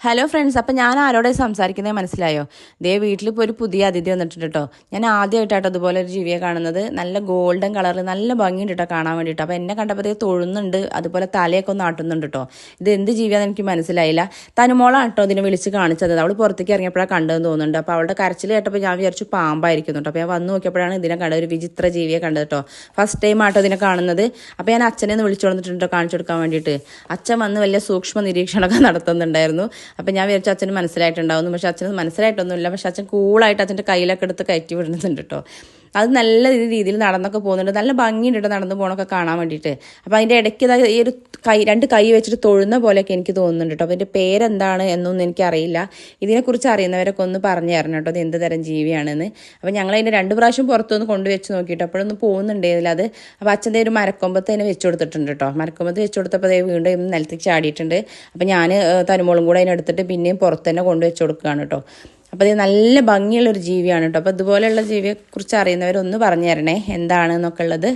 Hello friends, അപ്പം ഞാൻ ആരോടെ സംസാരിക്കുന്നത് മനസ്സിലായോ? ദേ വീട്ടിലിപ്പോൾ ഒരു പുതിയ അതിഥി വന്നിട്ടുണ്ട് കേട്ടോ. ഞാൻ ആദ്യമായിട്ടാട്ടോ അതുപോലെ ഒരു ജീവിയെ കാണുന്നത്. നല്ല ഗോൾഡൻ കളറിൽ നല്ല ഭംഗിയുണ്ട് കേട്ടോ കാണാൻ വേണ്ടിയിട്ട്. അപ്പോൾ എന്നെ കണ്ടപ്പോഴത്തേക്ക് തൊഴുന്നുണ്ട്, അതുപോലെ തലയൊക്കെ ഒന്ന് ആട്ടുന്നുണ്ട് കേട്ടോ. ഇത് എന്ത് ജീവിയാണെന്ന് എനിക്ക് മനസ്സിലായില്ല. തനുമോളാണ് കേട്ടോ ഇതിനെ വിളിച്ച് കാണിച്ചത്. അവൾ പുറത്തേക്ക് ഇറങ്ങിയപ്പോഴാണ് കണ്ടതെന്ന് തോന്നുന്നുണ്ട്. അപ്പോൾ അവളുടെ കരച്ചിൽ കേട്ടപ്പോൾ ഞാൻ വിചാരിച്ചു പാമ്പായിരിക്കുന്നു കേട്ടോ. അപ്പോൾ ഞാൻ വന്ന് നോക്കിയപ്പോഴാണ് ഇതിനെ കണ്ടത്, ഒരു വിചിത്ര ജീവിയെ കണ്ടത് കേട്ടോ. ഫസ്റ്റ് ടൈം ആട്ടോ ഇതിനെ കാണുന്നത്. അപ്പോൾ ഞാൻ അച്ഛനെ ഒന്ന് വിളിച്ചു കൊടുത്തിട്ടുണ്ടോ കാണിച്ചു കൊടുക്കാൻ വേണ്ടിയിട്ട്. അച്ഛൻ വന്ന് വലിയ സൂക്ഷ്മ നിരീക്ഷണമൊക്കെ നടത്തുന്നുണ്ടായിരുന്നു. അപ്പം ഞാൻ വിചാരിച്ചു അച്ഛന് മനസ്സിലായിട്ടുണ്ടാവുന്നു. പക്ഷെ അച്ഛന് മനസ്സിലായിട്ടൊന്നുമില്ല. പക്ഷെ അച്ഛൻ കൂളായിട്ട് അച്ഛൻ്റെ കയ്യിലൊക്കെ എടുത്ത് കയറ്റി വിടുന്നുണ്ട് കേട്ടോ. അത് നല്ല രീതിയിൽ നടന്നൊക്കെ പോകുന്നുണ്ട്. നല്ല ഭംഗിയുണ്ട് കേട്ടോ നടന്നു പോകണമൊക്കെ കാണാൻ വേണ്ടിയിട്ട്. അപ്പോൾ അതിൻ്റെ ഇടയ്ക്ക് ഈ ഒരു രണ്ട് കൈ വെച്ചിട്ട് തൊഴുന്ന പോലെയൊക്കെ എനിക്ക് തോന്നുന്നുണ്ട് കേട്ടോ. അപ്പോൾ ഇതിൻ്റെ പേരെന്താണ് എന്നൊന്നും എനിക്കറിയില്ല. ഇതിനെക്കുറിച്ച് അറിയുന്നവരൊക്കെ ഒന്ന് പറഞ്ഞു തരണം കേട്ടോ, അത് എന്ത് തരം ജീവിയാണെന്ന്. അപ്പോൾ ഞങ്ങൾ അതിൻ്റെ 2 പ്രാവശ്യം പുറത്തൊന്ന് കൊണ്ടുവച്ച് നോക്കിയിട്ട് അപ്പോഴൊന്നും പോകുന്നുണ്ടായിരുന്നില്ല അത്. അപ്പോൾ അച്ഛൻ്റെ ഒരു മരക്കൊമ്പത്ത് തന്നെ വെച്ച് കൊടുത്തിട്ടുണ്ട് കേട്ടോ. മരക്കൊമ്പത്ത് വെച്ച് കൊടുത്തപ്പോൾ അതേ വീണ്ടും നിലത്തേക്ക് ചാടിയിട്ടുണ്ട്. അപ്പോൾ ഞാൻ തനുമോളും കൂടെ അതിനെടുത്തിട്ട് പിന്നെയും പുറത്ത് തന്നെ കൊണ്ടുവച്ച് കൊടുക്കുകയാണ് കേട്ടോ. അപ്പോൾ ഇത് നല്ല ഭംഗിയുള്ളൊരു ജീവിയാണ് കേട്ടോ. അപ്പോൾ ഇതുപോലെയുള്ള ജീവിയെക്കുറിച്ച് അറിയുന്നവരൊന്ന് പറഞ്ഞു തരണേ എന്താണെന്നൊക്കെ ഉള്ളത്.